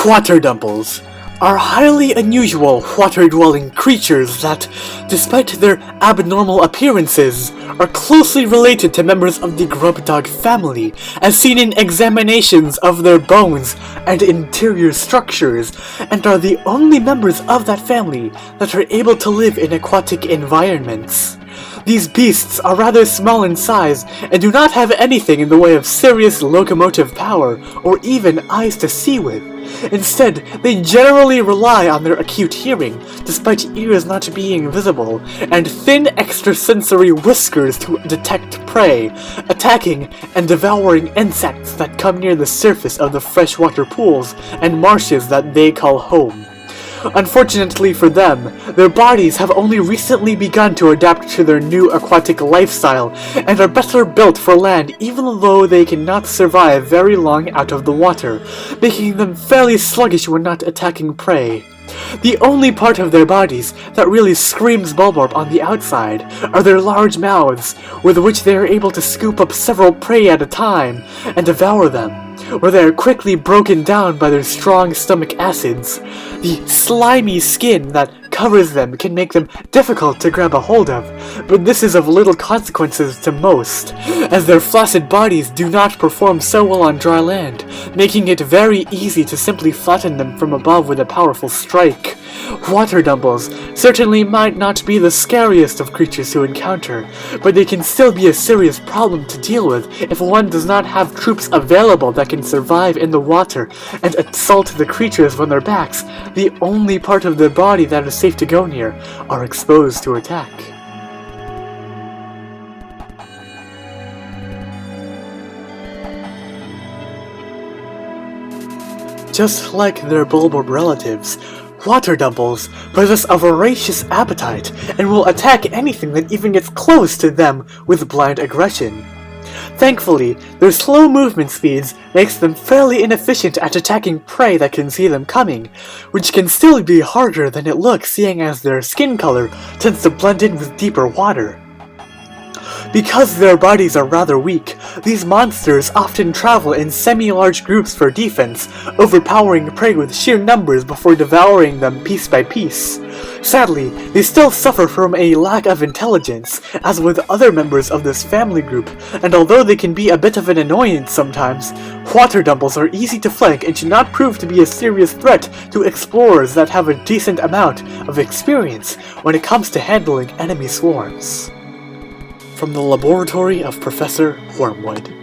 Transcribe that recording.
Water Dumples are highly unusual water-dwelling creatures that, despite their abnormal appearances, are closely related to members of the grub dog family, as seen in examinations of their bones and interior structures, and are the only members of that family that are able to live in aquatic environments. These beasts are rather small in size and do not have anything in the way of serious locomotive power or even eyes to see with. Instead, they generally rely on their acute hearing, despite ears not being visible, and thin extrasensory whiskers to detect prey, attacking and devouring insects that come near the surface of the freshwater pools and marshes that they call home. Unfortunately for them, their bodies have only recently begun to adapt to their new aquatic lifestyle and are better built for land even though they cannot survive very long out of the water, making them fairly sluggish when not attacking prey. The only part of their bodies that really screams Bulborb on the outside are their large mouths, with which they are able to scoop up several prey at a time and devour them, where they are quickly broken down by their strong stomach acids. The slimy skin that covers them can make them difficult to grab a hold of, but this is of little consequences to most, as their flaccid bodies do not perform so well on dry land, making it very easy to simply flatten them from above with a powerful strike. Water Dumples certainly might not be the scariest of creatures to encounter, but they can still be a serious problem to deal with if one does not have troops available that can survive in the water and assault the creatures when their backs, the only part of their body that is safe to go near, are exposed to attack. Just like their Bulborb relatives, Water Dumples possess a voracious appetite and will attack anything that even gets close to them with blind aggression. Thankfully, their slow movement speeds makes them fairly inefficient at attacking prey that can see them coming, which can still be harder than it looks seeing as their skin color tends to blend in with deeper water. Because their bodies are rather weak, these monsters often travel in semi-large groups for defense, overpowering prey with sheer numbers before devouring them piece by piece. Sadly, they still suffer from a lack of intelligence, as with other members of this family group, and although they can be a bit of an annoyance sometimes, Water Dumples are easy to flank and should not prove to be a serious threat to explorers that have a decent amount of experience when it comes to handling enemy swarms. From the laboratory of Professor Wormwood.